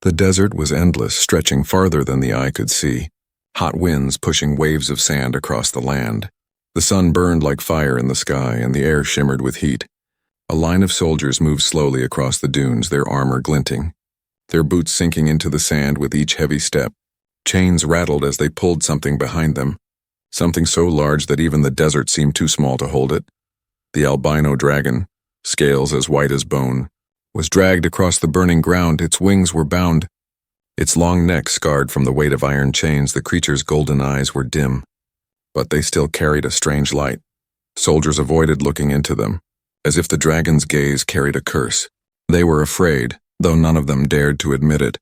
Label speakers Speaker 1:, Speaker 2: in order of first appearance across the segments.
Speaker 1: The desert was endless, stretching farther than the eye could see, hot winds pushing waves of sand across the land. The sun burned like fire in the sky, and the air shimmered with heat. A line of soldiers moved slowly across the dunes, their armor glinting, their boots sinking into the sand with each heavy step. Chains rattled as they pulled something behind them, something so large that even the desert seemed too small to hold it. The albino dragon, scales as white as bone, was dragged across the burning ground. Its wings were bound. Its long neck scarred from the weight of iron chains. The creature's golden eyes were dim, but they still carried a strange light. Soldiers avoided looking into them, as if the dragon's gaze carried a curse. They were afraid, though none of them dared to admit it.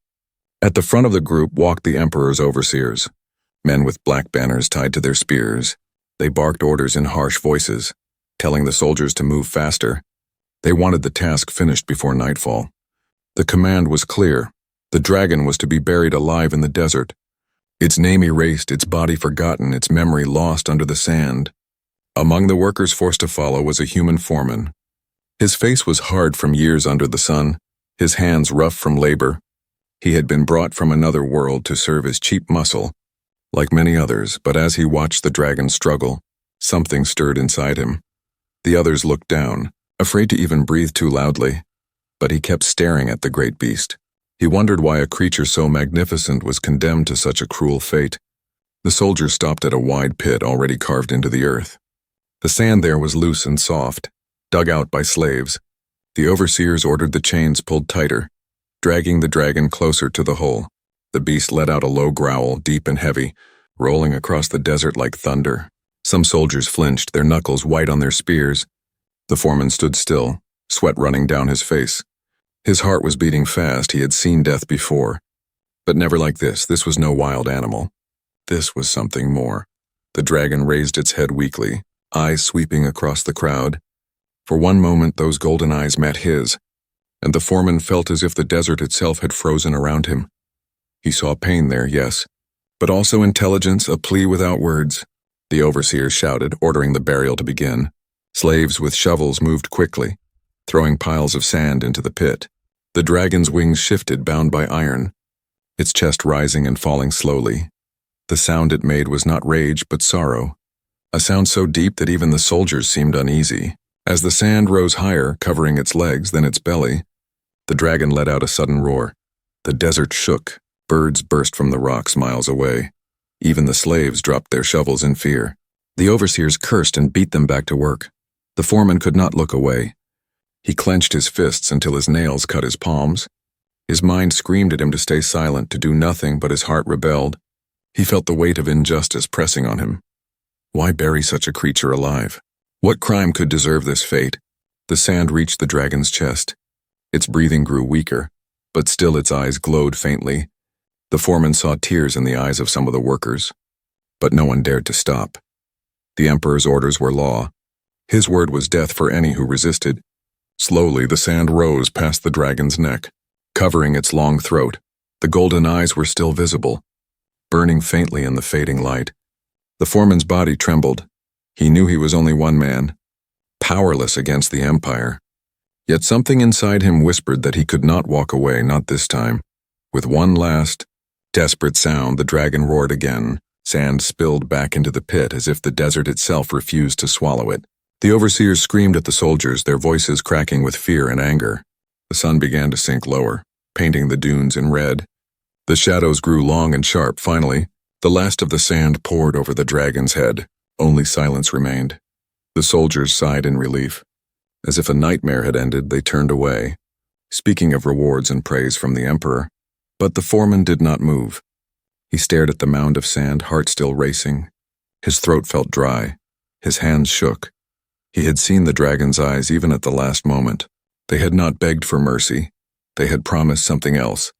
Speaker 1: At the front of the group walked the Emperor's overseers, men with black banners tied to their spears. They barked orders in harsh voices, telling the soldiers to move faster. They wanted the task finished before nightfall. The command was clear. The dragon was to be buried alive in the desert, its name erased, its body forgotten, its memory lost under the sand. Among the workers forced to follow was a human foreman. His face was hard from years under the sun, his hands rough from labor. He had been brought from another world to serve as cheap muscle, like many others, but as he watched the dragon struggle, something stirred inside him. The others looked down, afraid to even breathe too loudly, but he kept staring at the great beast. He wondered why a creature so magnificent was condemned to such a cruel fate. The soldiers stopped at a wide pit already carved into the earth. The sand there was loose and soft, dug out by slaves. The overseers ordered the chains pulled tighter, dragging the dragon closer to the hole. The beast let out a low growl, deep and heavy, rolling across the desert like thunder. Some soldiers flinched, their knuckles white on their spears. The foreman stood still, sweat running down his face. His heart was beating fast. He had seen death before, but never like this. This was no wild animal. This was something more. The dragon raised its head weakly, eyes sweeping across the crowd. For one moment, those golden eyes met his, and the foreman felt as if the desert itself had frozen around him. He saw pain there, yes, but also intelligence, a plea without words. The overseers shouted, ordering the burial to begin. Slaves with shovels moved quickly, throwing piles of sand into the pit. The dragon's wings shifted, bound by iron, its chest rising and falling slowly. The sound it made was not rage, but sorrow, a sound so deep that even the soldiers seemed uneasy. As the sand rose higher, covering its legs, then its belly, the dragon let out a sudden roar. The desert shook. Birds burst from the rocks miles away. Even the slaves dropped their shovels in fear. The overseers cursed and beat them back to work. The foreman could not look away. He clenched his fists until his nails cut his palms. His mind screamed at him to stay silent, to do nothing, but his heart rebelled. He felt the weight of injustice pressing on him. Why bury such a creature alive? What crime could deserve this fate? The sand reached the dragon's chest. Its breathing grew weaker, but still its eyes glowed faintly. The foreman saw tears in the eyes of some of the workers, but no one dared to stop. The Emperor's orders were law. His word was death for any who resisted. Slowly, the sand rose past the dragon's neck, covering its long throat. The golden eyes were still visible, burning faintly in the fading light. The foreman's body trembled. He knew he was only one man, powerless against the Empire. Yet something inside him whispered that he could not walk away, not this time. With one last, desperate sound, the dragon roared again. Sand spilled back into the pit as if the desert itself refused to swallow it. The overseers screamed at the soldiers, their voices cracking with fear and anger. The sun began to sink lower, painting the dunes in red. The shadows grew long and sharp. Finally, the last of the sand poured over the dragon's head. Only silence remained. The soldiers sighed in relief. As if a nightmare had ended, they turned away, speaking of rewards and praise from the Emperor. But the foreman did not move. He stared at the mound of sand, heart still racing. His throat felt dry. His hands shook. He had seen the dragon's eyes even at the last moment. They had not begged for mercy. They had promised something else.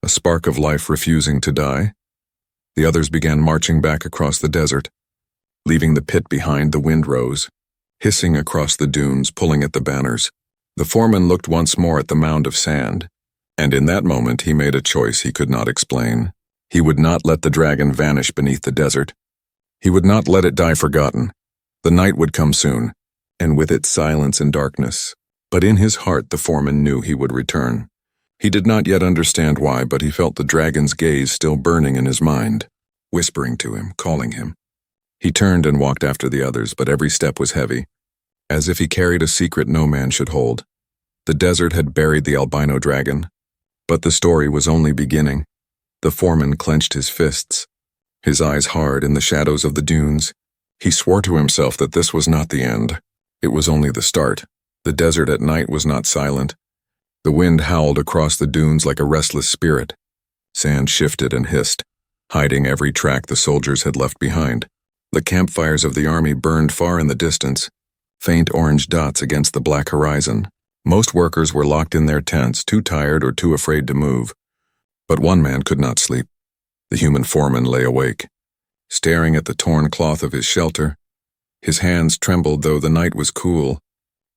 Speaker 1: A spark of life refusing to die. The others began marching back across the desert. Leaving the pit behind, the wind rose, hissing across the dunes, pulling at the banners. The foreman looked once more at the mound of sand, and in that moment he made a choice he could not explain. He would not let the dragon vanish beneath the desert. He would not let it die forgotten. The night would come soon, and with it silence and darkness. But in his heart the foreman knew he would return. He did not yet understand why, but he felt the dragon's gaze still burning in his mind, whispering to him, calling him. He turned and walked after the others, but every step was heavy, as if he carried a secret no man should hold. The desert had buried the albino dragon, but the story was only beginning. The foreman clenched his fists, his eyes hard in the shadows of the dunes. He swore to himself that this was not the end. It was only the start. The desert at night was not silent. The wind howled across the dunes like a restless spirit. Sand shifted and hissed, hiding every track the soldiers had left behind. The campfires of the army burned far in the distance, faint orange dots against the black horizon. Most workers were locked in their tents, too tired or too afraid to move. But one man could not sleep. The human foreman lay awake, staring at the torn cloth of his shelter. His hands trembled though the night was cool.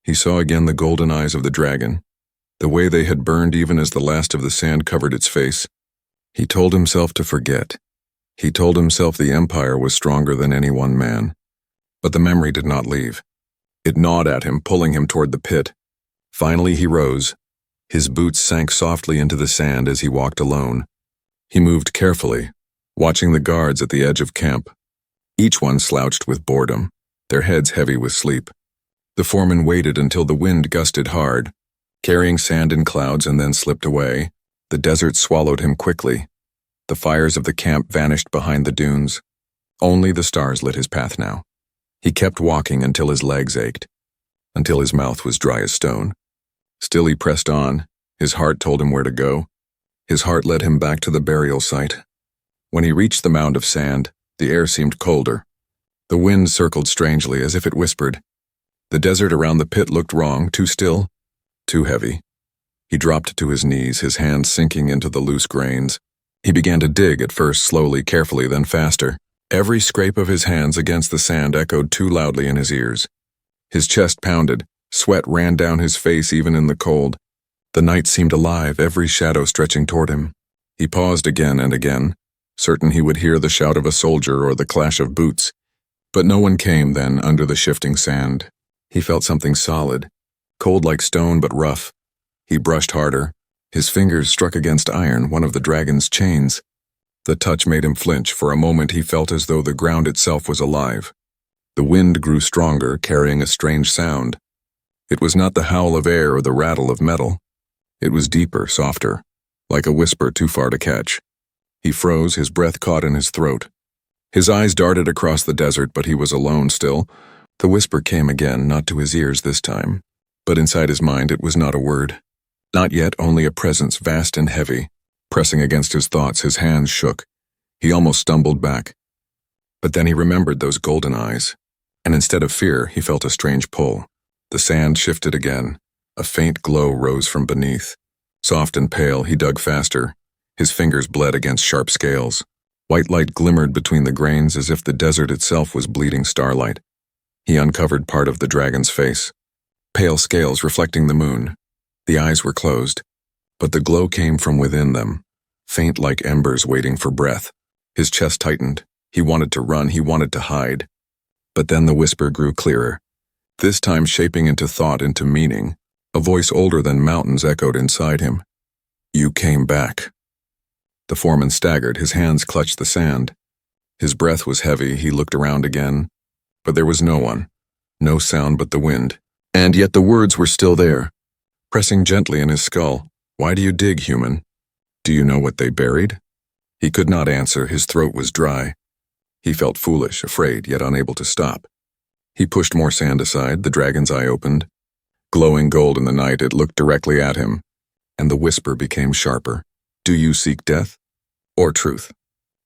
Speaker 1: He saw again the golden eyes of the dragon, the way they had burned even as the last of the sand covered its face. He told himself to forget. He told himself the empire was stronger than any one man. But the memory did not leave. It gnawed at him, pulling him toward the pit. Finally he rose. His boots sank softly into the sand as he walked alone. He moved carefully, watching the guards at the edge of camp. Each one slouched with boredom, their heads heavy with sleep. The foreman waited until the wind gusted hard, carrying sand in clouds, and then slipped away. The desert swallowed him quickly. The fires of the camp vanished behind the dunes. Only the stars lit his path now. He kept walking until his legs ached, until his mouth was dry as stone. Still he pressed on. His heart told him where to go. His heart led him back to the burial site. When he reached the mound of sand, the air seemed colder. The wind circled strangely, as if it whispered. The desert around the pit looked wrong, too still, too heavy. He dropped to his knees, his hands sinking into the loose grains. He began to dig, at first slowly, carefully, then faster. Every scrape of his hands against the sand echoed too loudly in his ears. His chest pounded, sweat ran down his face even in the cold. The night seemed alive, every shadow stretching toward him. He paused again and again, certain he would hear the shout of a soldier or the clash of boots. But no one came then under the shifting sand. He felt something solid, cold like stone but rough. He brushed harder. His fingers struck against iron, one of the dragon's chains. The touch made him flinch. For a moment he felt as though the ground itself was alive. The wind grew stronger, carrying a strange sound. It was not the howl of air or the rattle of metal. It was deeper, softer, like a whisper too far to catch. He froze, his breath caught in his throat. His eyes darted across the desert, but he was alone still. The whisper came again, not to his ears this time, but inside his mind it was not a word. Not yet, only a presence vast and heavy. Pressing against his thoughts, his hands shook. He almost stumbled back. But then he remembered those golden eyes, and instead of fear, he felt a strange pull. The sand shifted again. A faint glow rose from beneath. Soft and pale, he dug faster. His fingers bled against sharp scales. White light glimmered between the grains as if the desert itself was bleeding starlight. He uncovered part of the dragon's face. Pale scales reflecting the moon. The eyes were closed, but the glow came from within them, faint like embers waiting for breath. His chest tightened. He wanted to run, he wanted to hide. But then the whisper grew clearer, this time shaping into thought, into meaning. A voice older than mountains echoed inside him. You came back. The foreman staggered, his hands clutched the sand. His breath was heavy, he looked around again. But there was no one, no sound but the wind. And yet the words were still there, pressing gently in his skull. Why do you dig, human? Do you know what they buried? He could not answer, his throat was dry. He felt foolish, afraid, yet unable to stop. He pushed more sand aside, the dragon's eye opened. Glowing gold in the night, it looked directly at him, and the whisper became sharper. Do you seek death or truth?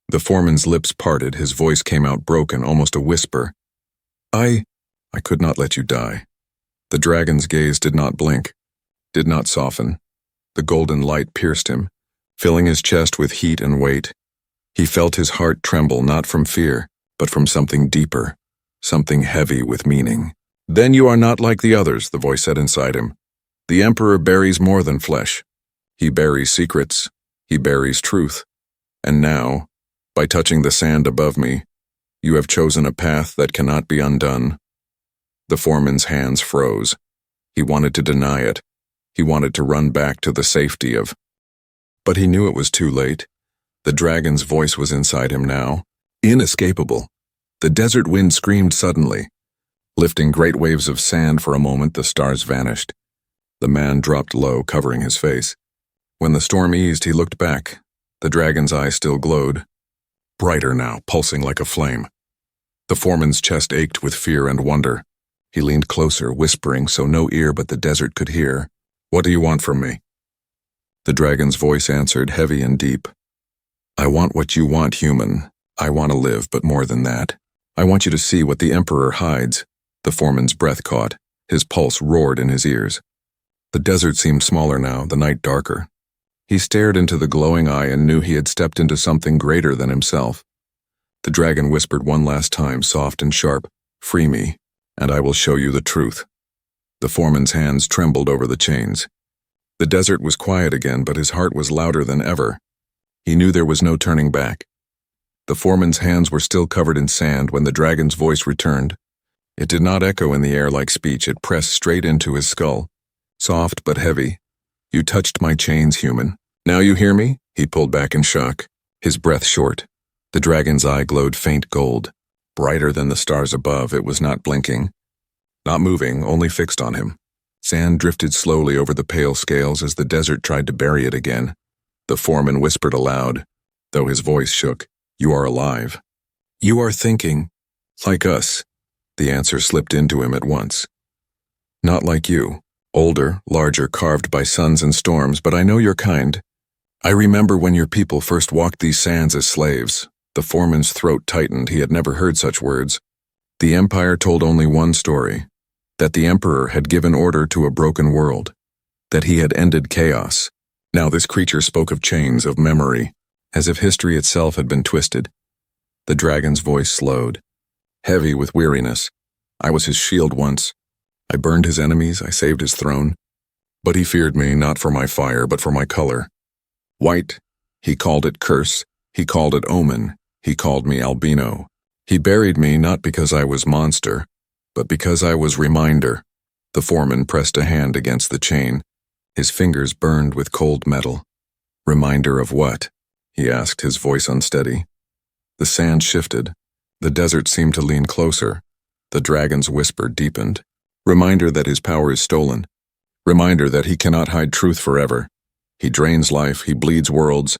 Speaker 1: The foreman's lips parted, his voice came out broken, almost a whisper. I could not let you die. The dragon's gaze did not blink, did not soften. The golden light pierced him, filling his chest with heat and weight. He felt his heart tremble, not from fear, but from something deeper, something heavy with meaning. Then you are not like the others, the voice said inside him. The Emperor buries more than flesh. He buries secrets. He buries truth. And now, by touching the sand above me, you have chosen a path that cannot be undone. The foreman's hands froze. He wanted to deny it. He wanted to run back to the safety of But he knew it was too late. The dragon's voice was inside him now, inescapable. The desert wind screamed suddenly. Lifting great waves of sand for a moment, the stars vanished. The man dropped low, covering his face. When the storm eased, he looked back. The dragon's eye still glowed, brighter now, pulsing like a flame. The foreman's chest ached with fear and wonder. He leaned closer, whispering so no ear but the desert could hear. "What do you want from me?" The dragon's voice answered, heavy and deep. "I want what you want, human. I want to live, but more than that. I want you to see what the Emperor hides." The foreman's breath caught. His pulse roared in his ears. The desert seemed smaller now, the night darker. He stared into the glowing eye and knew he had stepped into something greater than himself. The dragon whispered one last time, soft and sharp, "Free me, and I will show you the truth." The foreman's hands trembled over the chains. The desert was quiet again, but his heart was louder than ever. He knew there was no turning back. The foreman's hands were still covered in sand when the dragon's voice returned. It did not echo in the air like speech, it pressed straight into his skull. Soft but heavy. "You touched my chains, human. Now you hear me?" He pulled back in shock, his breath short. The dragon's eye glowed faint gold. Brighter than the stars above, it was not blinking. Not moving, only fixed on him. Sand drifted slowly over the pale scales as the desert tried to bury it again. The foreman whispered aloud, though his voice shook, "You are alive. You are thinking. Like us." The answer slipped into him at once. "Not like you. Older, larger, carved by suns and storms, but I know your kind. I remember when your people first walked these sands as slaves." The foreman's throat tightened. He had never heard such words. The Empire told only one story, that the Emperor had given order to a broken world, that he had ended chaos. Now this creature spoke of chains, of memory, as if history itself had been twisted. The dragon's voice slowed, heavy with weariness. "I was his shield once. I burned his enemies, I saved his throne. But he feared me, not for my fire, but for my color. White, he called it curse, he called it omen, he called me albino. He buried me not because I was monster, but because I was reminder." The foreman pressed a hand against the chain. His fingers burned with cold metal. "Reminder of what?" he asked, his voice unsteady. The sand shifted. The desert seemed to lean closer. The dragon's whisper deepened. "Reminder that his power is stolen. Reminder that he cannot hide truth forever. He drains life, he bleeds worlds.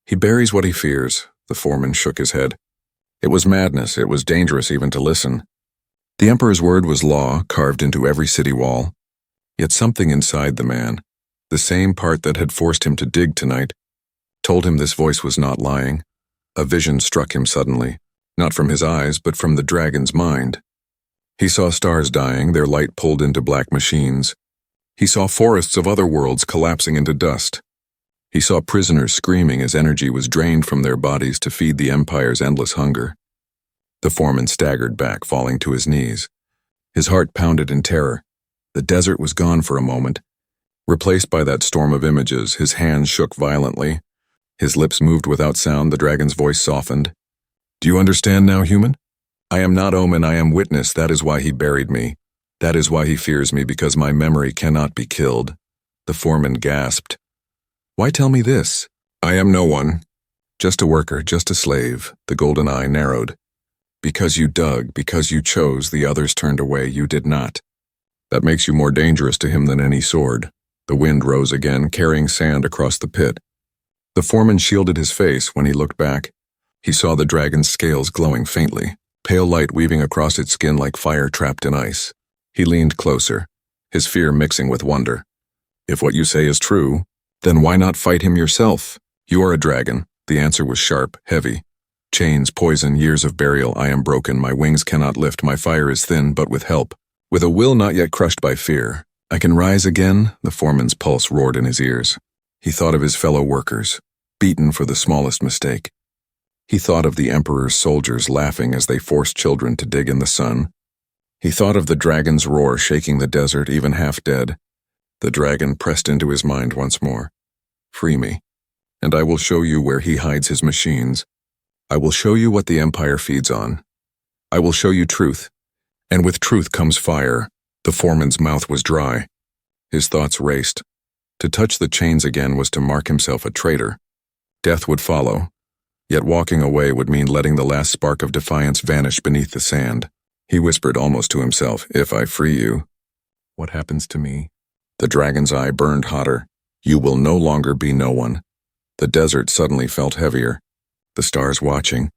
Speaker 1: He buries what he fears." The foreman shook his head. It was madness, it was dangerous even to listen. The Emperor's word was law, carved into every city wall. Yet something inside the man, the same part that had forced him to dig tonight, told him this voice was not lying. A vision struck him suddenly, not from his eyes, but from the dragon's mind. He saw stars dying, their light pulled into black machines. He saw forests of other worlds collapsing into dust. He saw prisoners screaming as energy was drained from their bodies to feed the Empire's endless hunger. The foreman staggered back, falling to his knees. His heart pounded in terror. The desert was gone for a moment. Replaced by that storm of images, his hands shook violently. His lips moved without sound, the dragon's voice softened. "Do you understand now, human? I am not omen, I am witness, that is why he buried me. That is why he fears me, because my memory cannot be killed." The foreman gasped. "Why tell me this? I am no one. Just a worker, just a slave." The golden eye narrowed. "Because you dug, because you chose, the others turned away, you did not. That makes you more dangerous to him than any sword." The wind rose again, carrying sand across the pit. The foreman shielded his face. When he looked back, he saw the dragon's scales glowing faintly, pale light weaving across its skin like fire trapped in ice. He leaned closer, his fear mixing with wonder. "If what you say is true, then why not fight him yourself? You are a dragon." The answer was sharp, heavy. "Chains, poison, years of burial, I am broken, my wings cannot lift, my fire is thin, but with help. With a will not yet crushed by fear, I can rise again." The foreman's pulse roared in his ears. He thought of his fellow workers, beaten for the smallest mistake. He thought of the Emperor's soldiers laughing as they forced children to dig in the sun. He thought of the dragon's roar shaking the desert, even half dead. The dragon pressed into his mind once more. "Free me, and I will show you where he hides his machines. I will show you what the Empire feeds on. I will show you truth, and with truth comes fire." The foreman's mouth was dry. His thoughts raced. To touch the chains again was to mark himself a traitor. Death would follow, yet walking away would mean letting the last spark of defiance vanish beneath the sand. He whispered almost to himself, "If I free you, what happens to me?" The dragon's eye burned hotter. "You will no longer be no one." The desert suddenly felt heavier. The stars watching.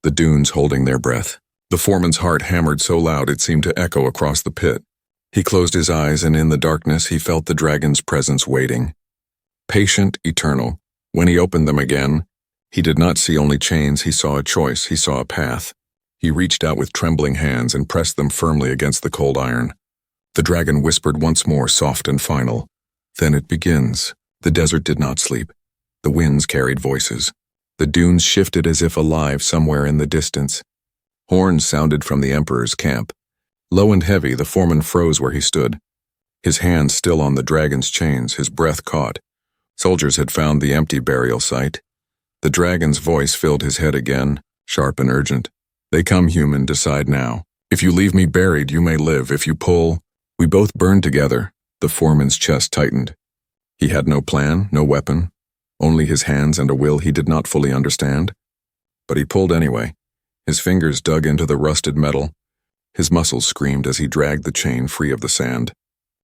Speaker 1: The dunes holding their breath. The foreman's heart hammered so loud it seemed to echo across the pit. He closed his eyes, and in the darkness he felt the dragon's presence waiting. Patient, eternal. When he opened them again, he did not see only chains, he saw a choice, he saw a path. He reached out with trembling hands and pressed them firmly against the cold iron. The dragon whispered once more, soft and final. "Then it begins." The desert did not sleep. The winds carried voices. The dunes shifted as if alive somewhere in the distance. Horns sounded from the Emperor's camp. Low and heavy, the foreman froze where he stood. His hands still on the dragon's chains, his breath caught. Soldiers had found the empty burial site. The dragon's voice filled his head again, sharp and urgent. "They come, human, decide now. If you leave me buried, you may live. If you pull, we both burn together." The foreman's chest tightened. He had no plan, no weapon, only his hands and a will he did not fully understand. But he pulled anyway. His fingers dug into the rusted metal. His muscles screamed as he dragged the chain free of the sand.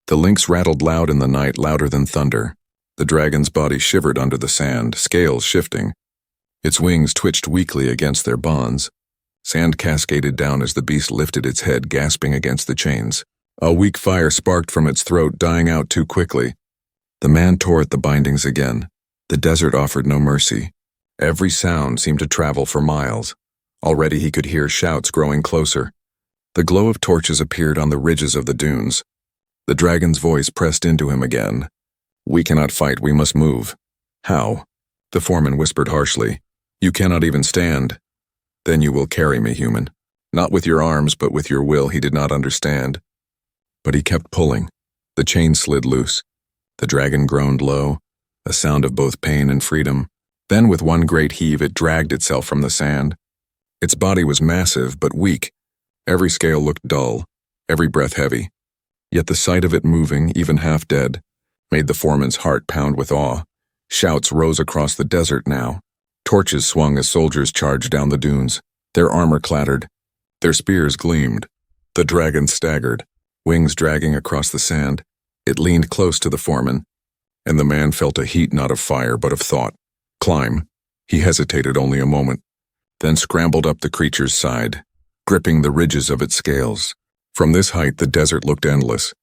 Speaker 1: The links rattled loud in the night, louder than thunder. The dragon's body shivered under the sand, scales shifting. Its wings twitched weakly against their bonds. Sand cascaded down as the beast lifted its head, gasping against the chains. A weak fire sparked from its throat, dying out too quickly. The man tore at the bindings again. The desert offered no mercy. Every sound seemed to travel for miles. Already he could hear shouts growing closer. The glow of torches appeared on the ridges of the dunes. The dragon's voice pressed into him again. "We cannot fight, we must move." "How?" The foreman whispered harshly. "You cannot even stand." "Then you will carry me, human. Not with your arms, but with your will." He did not understand. But he kept pulling. The chain slid loose. The dragon groaned low, a sound of both pain and freedom. Then with one great heave it dragged itself from the sand. Its body was massive, but weak. Every scale looked dull, every breath heavy. Yet the sight of it moving, even half dead, made the foreman's heart pound with awe. Shouts rose across the desert now. Torches swung as soldiers charged down the dunes. Their armor clattered. Their spears gleamed. The dragon staggered, wings dragging across the sand. It leaned close to the foreman, and the man felt a heat not of fire but of thought. "Climb." He hesitated only a moment, then scrambled up the creature's side, gripping the ridges of its scales. From this height the desert looked endless.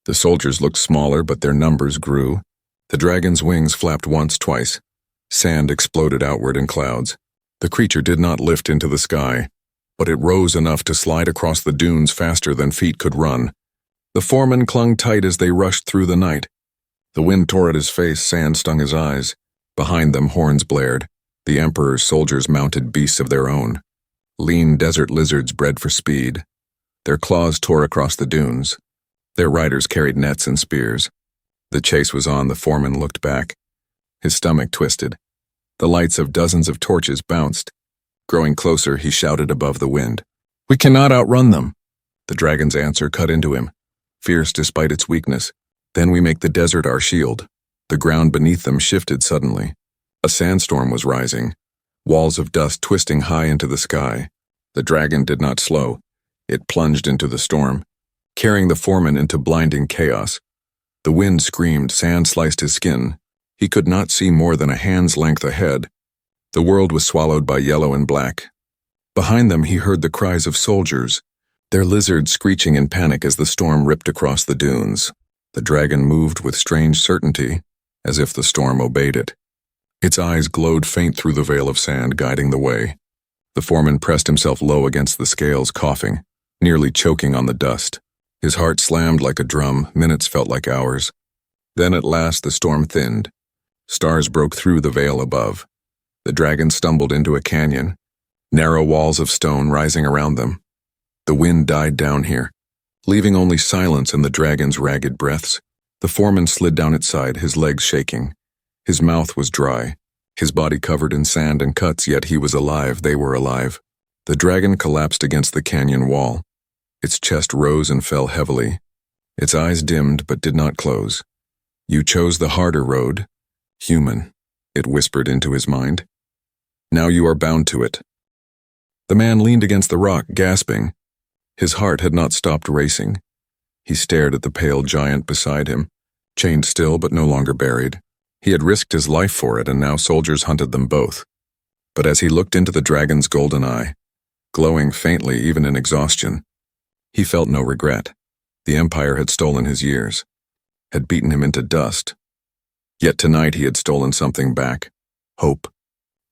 Speaker 1: The soldiers looked smaller, but their numbers grew. The dragon's wings flapped once, twice. Sand exploded outward in clouds. The creature did not lift into the sky, but it rose enough to slide across the dunes faster than feet could run. The foreman clung tight as they rushed through the night. The wind tore at his face, sand stung his eyes. Behind them horns blared. The Emperor's soldiers mounted beasts of their own. Lean desert lizards bred for speed. Their claws tore across the dunes. Their riders carried nets and spears. The chase was on. The foreman looked back. His stomach twisted. The lights of dozens of torches bounced. Growing closer, he shouted above the wind, "We cannot outrun them." The dragon's answer cut into him, fierce despite its weakness. "Then we make the desert our shield." The ground beneath them shifted suddenly. A sandstorm was rising, walls of dust twisting high into the sky. The dragon did not slow. It plunged into the storm, carrying the foreman into blinding chaos. The wind screamed, sand sliced his skin. He could not see more than a hand's length ahead. The world was swallowed by yellow and black. Behind them he heard the cries of soldiers, their lizards screeching in panic as the storm ripped across the dunes. The dragon moved with strange certainty, as if the storm obeyed it. Its eyes glowed faint through the veil of sand, guiding the way. The foreman pressed himself low against the scales, coughing, nearly choking on the dust. His heart slammed like a drum. Minutes felt like hours. Then at last the storm thinned. Stars broke through the veil above. The dragon stumbled into a canyon, narrow walls of stone rising around them. The wind died down here, leaving only silence and the dragon's ragged breaths. The foreman slid down its side, his legs shaking. His mouth was dry, his body covered in sand and cuts, yet he was alive. They were alive. The dragon collapsed against the canyon wall. Its chest rose and fell heavily. Its eyes dimmed but did not close. You chose the harder road, human, it whispered into his mind. Now you are bound to it. The man leaned against the rock, gasping. His heart had not stopped racing. He stared at the pale giant beside him, chained still but no longer buried. He had risked his life for it, and now soldiers hunted them both. But as he looked into the dragon's golden eye, glowing faintly even in exhaustion, he felt no regret. The Empire had stolen his years, had beaten him into dust. Yet tonight he had stolen something back. Hope.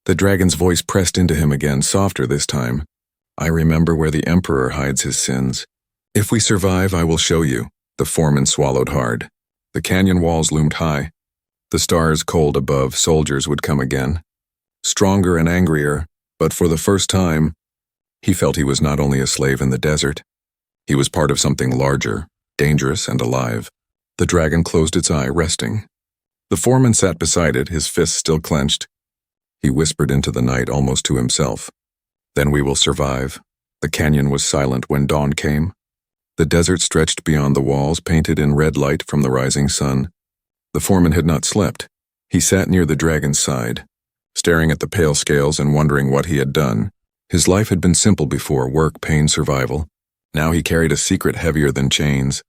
Speaker 1: The dragon's voice pressed into him again, softer this time. I remember where the Emperor hides his sins. If we survive, I will show you. The Foreman swallowed hard. The canyon walls loomed high. The stars cold above, soldiers would come again. Stronger and angrier, but for the first time, he felt he was not only a slave in the desert. He was part of something larger, dangerous and alive. The dragon closed its eye, resting. The Foreman sat beside it, his fists still clenched. He whispered into the night, almost to himself. Then we will survive. The canyon was silent when dawn came. The desert stretched beyond the walls, painted in red light from the rising sun. The Foreman had not slept. He sat near the dragon's side, staring at the pale scales and wondering what he had done. His life had been simple before: work, pain, survival. Now he carried a secret heavier than chains.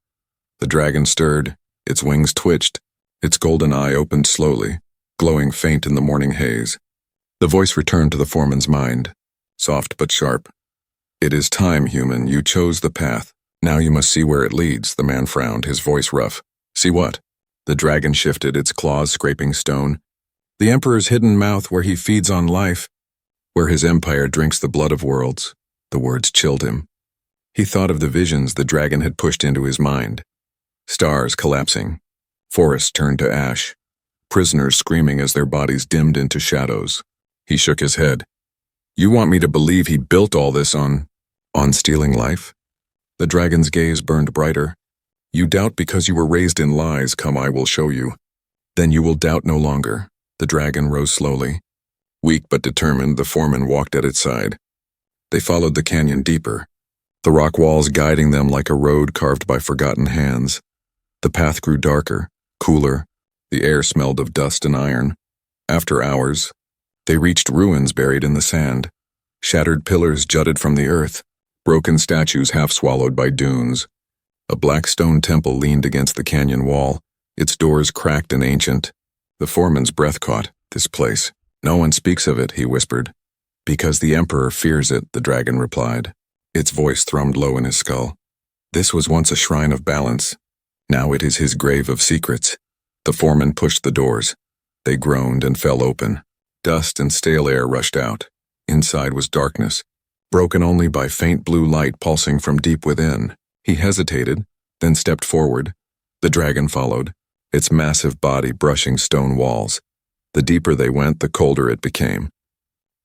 Speaker 1: The dragon stirred, its wings twitched, its golden eye opened slowly, glowing faint in the morning haze. The voice returned to the Foreman's mind, soft but sharp. It is time, human. You chose the path. Now you must see where it leads. The man frowned, his voice rough. See what? The dragon shifted, its claws scraping stone. The Emperor's hidden mouth, where he feeds on life, where his empire drinks the blood of worlds. The words chilled him. He thought of the visions the dragon had pushed into his mind. Stars collapsing, forests turned to ash, prisoners screaming as their bodies dimmed into shadows. He shook his head. You want me to believe he built all this on stealing life? The dragon's gaze burned brighter. You doubt because you were raised in lies. Come, I will show you. Then you will doubt no longer. The dragon rose slowly. Weak but determined, the Foreman walked at its side. They followed the canyon deeper, the rock walls guiding them like a road carved by forgotten hands. The path grew darker, cooler. The air smelled of dust and iron. After hours, they reached ruins buried in the sand. Shattered pillars jutted from the earth, broken statues half swallowed by dunes. A black stone temple leaned against the canyon wall, its doors cracked and ancient. The Foreman's breath caught. This place. No one speaks of it, he whispered. Because the Emperor fears it, the dragon replied. Its voice thrummed low in his skull. This was once a shrine of balance. Now it is his grave of secrets. The Foreman pushed the doors. They groaned and fell open. Dust and stale air rushed out. Inside was darkness, broken only by faint blue light pulsing from deep within. He hesitated, then stepped forward. The dragon followed, its massive body brushing stone walls. The deeper they went, the colder it became.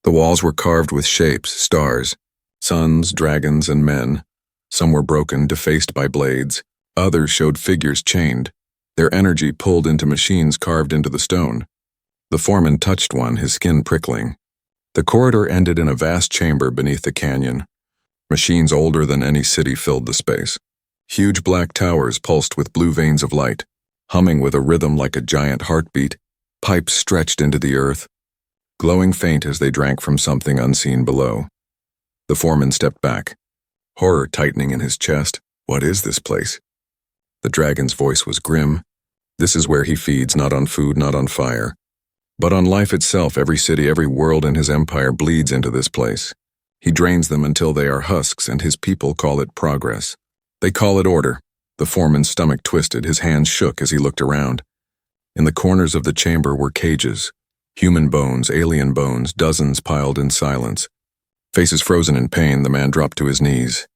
Speaker 1: The walls were carved with shapes, stars, suns, dragons, and men. Some were broken, defaced by blades. Others showed figures chained, their energy pulled into machines carved into the stone. The Foreman touched one, his skin prickling. The corridor ended in a vast chamber beneath the canyon. Machines older than any city filled the space. Huge black towers pulsed with blue veins of light, humming with a rhythm like a giant heartbeat. Pipes stretched into the earth, glowing faint as they drank from something unseen below. The Foreman stepped back, horror tightening in his chest. What is this place? The dragon's voice was grim. This is where he feeds, not on food, not on fire, but on life itself. Every city, every world in his empire bleeds into this place. He drains them until they are husks, and his people call it progress. They call it order. The Foreman's stomach twisted, his hands shook as he looked around. In the corners of the chamber were cages, human bones, alien bones, dozens piled in silence. Faces frozen in pain, the man dropped to his knees,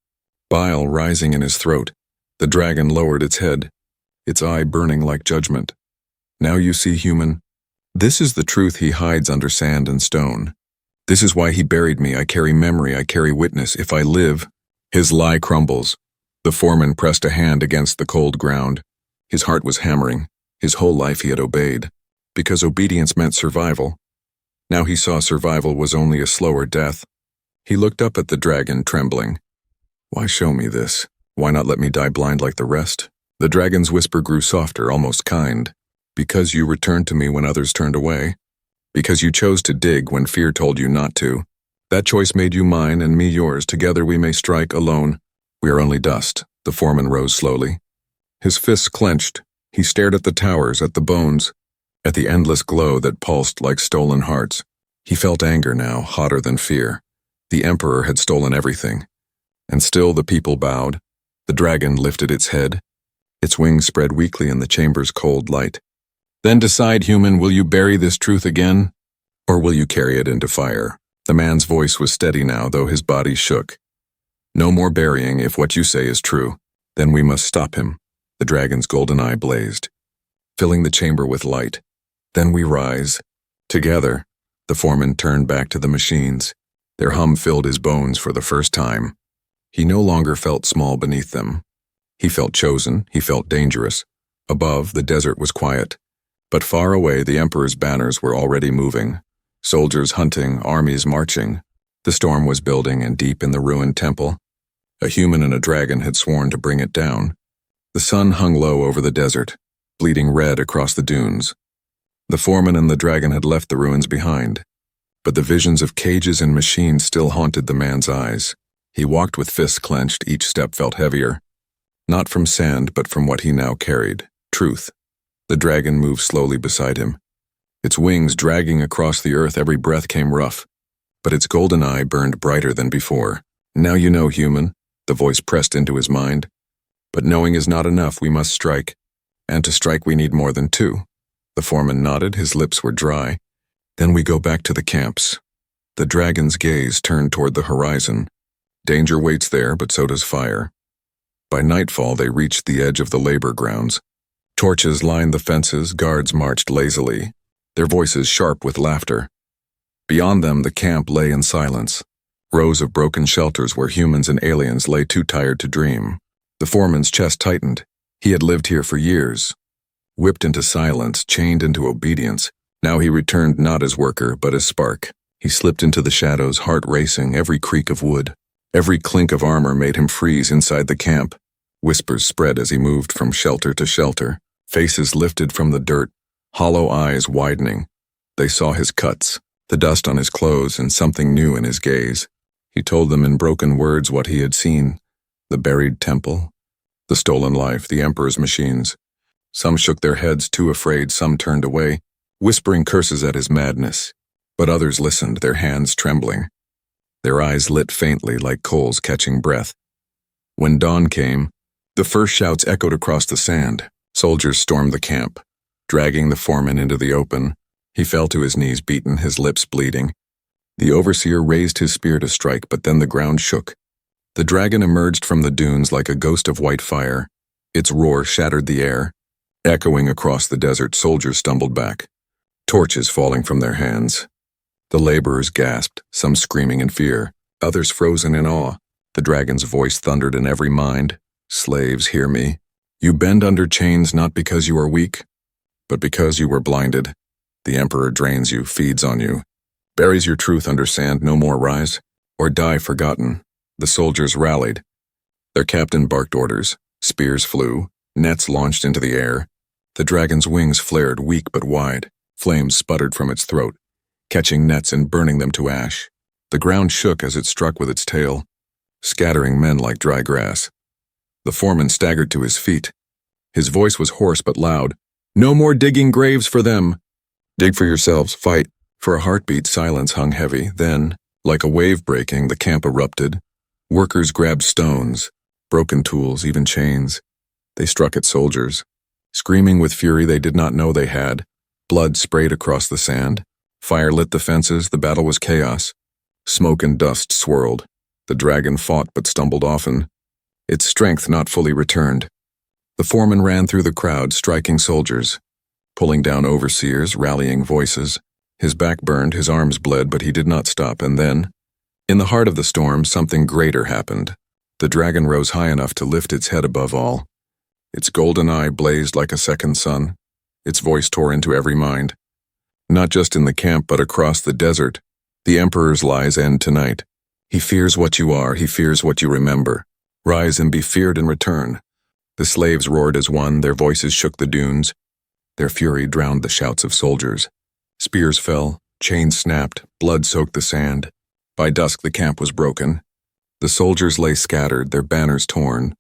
Speaker 1: bile rising in his throat. The dragon lowered its head, its eye burning like judgment. Now you see, human. This is the truth he hides under sand and stone. This is why he buried me. I carry memory, I carry witness. If I live, his lie crumbles. The Foreman pressed a hand against the cold ground. His heart was hammering. His whole life he had obeyed, because obedience meant survival. Now he saw survival was only a slower death. He looked up at the dragon, trembling. Why show me this? Why not let me die blind like the rest? The dragon's whisper grew softer, almost kind. Because you returned to me when others turned away. Because you chose to dig when fear told you not to. That choice made you mine and me yours. Together we may strike alone. We are only dust. The foreman rose slowly. His fists clenched. He stared at the towers, at the bones, at the endless glow that pulsed like stolen hearts. He felt anger now, hotter than fear. The Emperor had stolen everything. And still the people bowed. The dragon lifted its head. Its wings spread weakly in the chamber's cold light. Then decide, human, will you bury this truth again? Or will you carry it into fire? The man's voice was steady now, though his body shook. No more burying if what you say is true. Then we must stop him. The dragon's golden eye blazed, filling the chamber with light. Then we rise. Together, the foreman turned back to the machines. Their hum filled his bones for the first time. He no longer felt small beneath them. He felt chosen, he felt dangerous. Above, the desert was quiet. But far away, the Emperor's banners were already moving. Soldiers hunting, armies marching. The storm was building, and deep in the ruined temple, a human and a dragon had sworn to bring it down. The sun hung low over the desert, bleeding red across the dunes. The foreman and the dragon had left the ruins behind, but the visions of cages and machines still haunted the man's eyes. He walked with fists clenched, each step felt heavier. Not from sand, but from what he now carried, truth. The dragon moved slowly beside him. Its wings dragging across the earth, every breath came rough, but its golden eye burned brighter than before. Now you know, human, the voice pressed into his mind. But knowing is not enough, we must strike. And to strike we need more than two. The foreman nodded, his lips were dry. Then we go back to the camps. The dragon's gaze turned toward the horizon. Danger waits there, but so does fire. By nightfall they reached the edge of the labor grounds. Torches lined the fences, guards marched lazily, their voices sharp with laughter. Beyond them the camp lay in silence. Rows of broken shelters where humans and aliens lay too tired to dream. The foreman's chest tightened. He had lived here for years. Whipped into silence, chained into obedience. Now he returned not as worker, but as spark. He slipped into the shadows, heart racing, every creak of wood. Every clink of armor made him freeze inside the camp. Whispers spread as he moved from shelter to shelter. Faces lifted from the dirt, hollow eyes widening. They saw his cuts, the dust on his clothes, and something new in his gaze. He told them in broken words what he had seen. The buried temple, the stolen life, the Emperor's machines. Some shook their heads, too afraid, some turned away, whispering curses at his madness. But others listened, their hands trembling. Their eyes lit faintly like coals catching breath. When dawn came, the first shouts echoed across the sand. Soldiers stormed the camp, dragging the foreman into the open. He fell to his knees, beaten, his lips bleeding. The overseer raised his spear to strike, but then the ground shook. The dragon emerged from the dunes like a ghost of white fire. Its roar shattered the air. Echoing across the desert, soldiers stumbled back, torches falling from their hands. The laborers gasped, some screaming in fear, others frozen in awe. The dragon's voice thundered in every mind. Slaves, hear me. You bend under chains not because you are weak, but because you were blinded. The Emperor drains you, feeds on you, buries your truth under sand, no more rise, or die forgotten. The soldiers rallied. Their captain barked orders. Spears flew, nets launched into the air. The dragon's wings flared weak but wide. Flames sputtered from its throat, catching nets and burning them to ash. The ground shook as it struck with its tail, scattering men like dry grass. The foreman staggered to his feet. His voice was hoarse but loud. No more digging graves for them. Dig for yourselves, fight. For a heartbeat, silence hung heavy. Then, like a wave breaking, the camp erupted. Workers grabbed stones, broken tools, even chains. They struck at soldiers. Screaming with fury they did not know they had. Blood sprayed across the sand. Fire lit the fences. The battle was chaos. Smoke and dust swirled. The dragon fought but stumbled often. Its strength not fully returned. The foreman ran through the crowd, striking soldiers, pulling down overseers, rallying voices. His back burned, his arms bled, but he did not stop. And then, in the heart of the storm, something greater happened. The dragon rose high enough to lift its head above all. Its golden eye blazed like a second sun. Its voice tore into every mind. Not just in the camp, but across the desert. The Emperor's lies end tonight. He fears what you are, he fears what you remember. Rise and be feared in return. The slaves roared as one, their voices shook the dunes. Their fury drowned the shouts of soldiers. Spears fell, chains snapped, blood soaked the sand. By dusk the camp was broken. The soldiers lay scattered, their banners torn.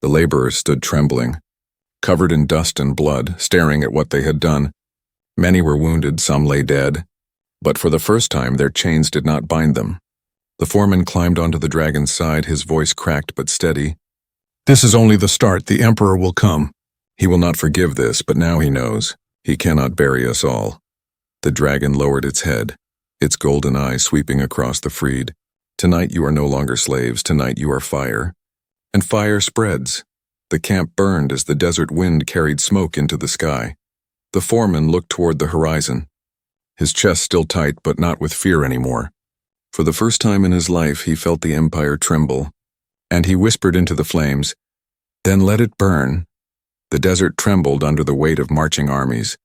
Speaker 1: The laborers stood trembling, covered in dust and blood, staring at what they had done. Many were wounded, some lay dead. But for the first time their chains did not bind them. The foreman climbed onto the dragon's side, his voice cracked but steady. "This is only the start. The Emperor will come. He will not forgive this, but now he knows. He cannot bury us all." The dragon lowered its head, its golden eyes sweeping across the freed. "Tonight you are no longer slaves. Tonight you are fire." And fire spreads. The camp burned as the desert wind carried smoke into the sky. The foreman looked toward the horizon, his chest still tight but not with fear anymore. For the first time in his life he felt the empire tremble, and he whispered into the flames, "Then let it burn." The desert trembled under the weight of marching armies.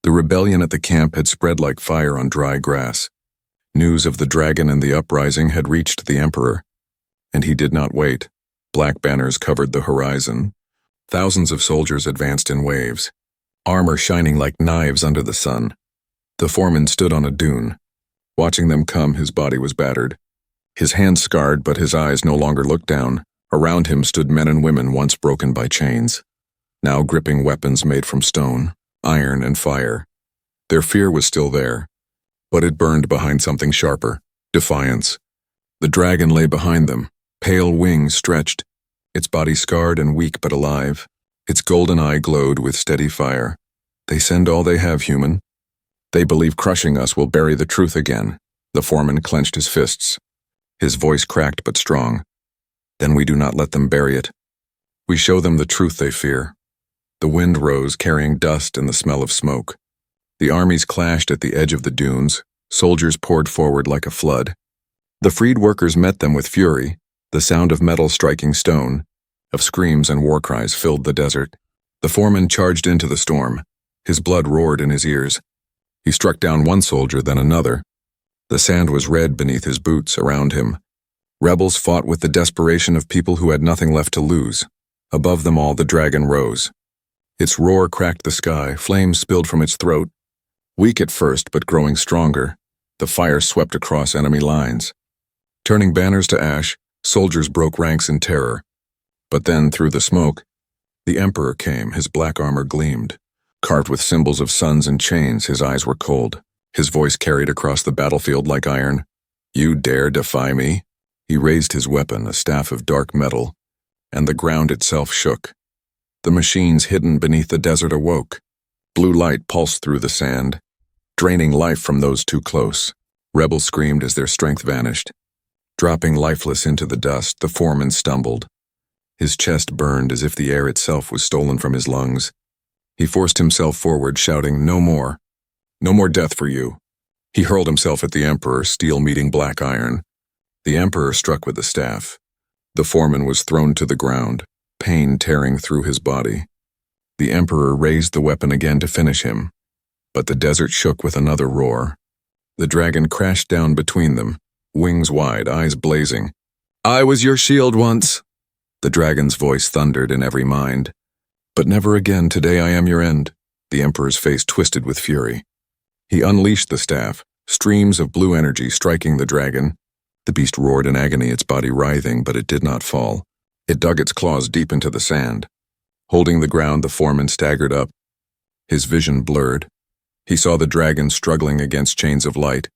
Speaker 1: The rebellion at the camp had spread like fire on dry grass. News of the dragon and the uprising had reached the emperor, and he did not wait. Black banners covered the horizon. Thousands of soldiers advanced in waves, armor shining like knives under the sun. The foreman stood on a dune. Watching them come, his body was battered. His hands scarred, but his eyes no longer looked down. Around him stood men and women once broken by chains, now gripping weapons made from stone, iron, and fire. Their fear was still there, but it burned behind something sharper: defiance. The dragon lay behind them, pale wings stretched, its body scarred and weak but alive. Its golden eye glowed with steady fire. "They send all they have, human. They believe crushing us will bury the truth again." The foreman clenched his fists. His voice cracked but strong. "Then we do not let them bury it. We show them the truth they fear." The wind rose, carrying dust and the smell of smoke. The armies clashed at the edge of the dunes. Soldiers poured forward like a flood. The freed workers met them with fury. The sound of metal striking stone, of screams and war cries filled the desert. The foreman charged into the storm. His blood roared in his ears. He struck down one soldier, then another. The sand was red beneath his boots around him. Rebels fought with the desperation of people who had nothing left to lose. Above them all, the dragon rose. Its roar cracked the sky, flames spilled from its throat. Weak at first, but growing stronger, the fire swept across enemy lines. Turning banners to ash, soldiers broke ranks in terror. But then, through the smoke, the Emperor came. His black armor gleamed. Carved with symbols of suns and chains, his eyes were cold. His voice carried across the battlefield like iron. "You dare defy me?" He raised his weapon, a staff of dark metal, and the ground itself shook. The machines hidden beneath the desert awoke. Blue light pulsed through the sand, draining life from those too close. Rebels screamed as their strength vanished. Dropping lifeless into the dust, the foreman stumbled. His chest burned as if the air itself was stolen from his lungs. He forced himself forward, shouting, "No more. No more death for you." He hurled himself at the Emperor, steel meeting black iron. The Emperor struck with the staff. The foreman was thrown to the ground, pain tearing through his body. The Emperor raised the weapon again to finish him, but the desert shook with another roar. The dragon crashed down between them, wings wide, eyes blazing. "I was your shield once," the dragon's voice thundered in every mind. "But never again. Today I am your end." The Emperor's face twisted with fury. He unleashed the staff, streams of blue energy striking the dragon. The beast roared in agony, its body writhing, but it did not fall. It dug its claws deep into the sand. Holding the ground, the foreman staggered up. His vision blurred. He saw the dragon struggling against chains of light,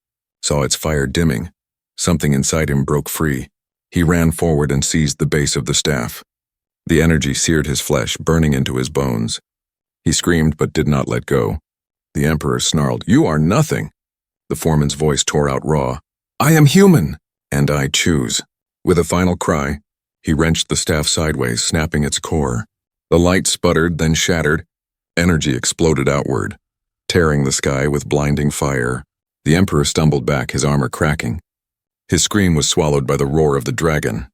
Speaker 1: saw its fire dimming. Something inside him broke free. He ran forward and seized the base of the staff. The energy seared his flesh, burning into his bones. He screamed but did not let go. The Emperor snarled, "You are nothing." The foreman's voice tore out raw. "I am human, and I choose." With a final cry, he wrenched the staff sideways, snapping its core. The light sputtered, then shattered. Energy exploded outward, tearing the sky with blinding fire. The Emperor stumbled back, his armor cracking. His scream was swallowed by the roar of the dragon.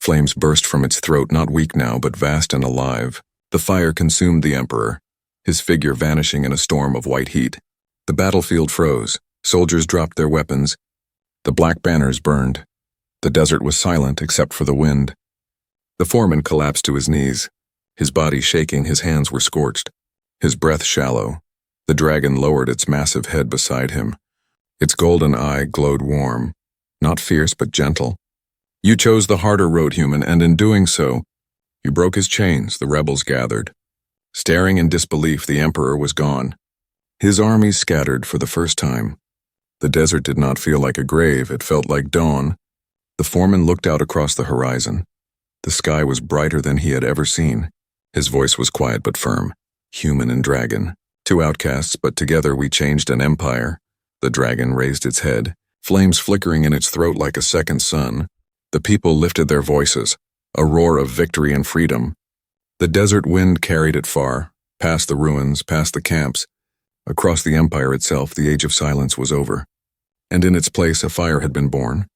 Speaker 1: Flames burst from its throat, not weak now, but vast and alive. The fire consumed the Emperor, his figure vanishing in a storm of white heat. The battlefield froze. Soldiers dropped their weapons. The black banners burned. The desert was silent except for the wind. The foreman collapsed to his knees, his body shaking, his hands were scorched. his breath shallow. The dragon lowered its massive head beside him. Its golden eye glowed warm, not fierce but gentle. You chose the harder road, human, and in doing so, you broke his chains. The rebels gathered. Staring in disbelief, the emperor was gone. His armies scattered for the first time. The desert did not feel like a grave, it felt like dawn. The foreman looked out across the horizon. The sky was brighter than he had ever seen. His voice was quiet but firm. Human and dragon. Two outcasts, but together we changed an empire. The dragon raised its head, flames flickering in its throat like a second sun. The people lifted their voices, a roar of victory and freedom. The desert wind carried it far, past the ruins, past the camps. Across the empire itself, the age of silence was over. And in its place, a fire had been born.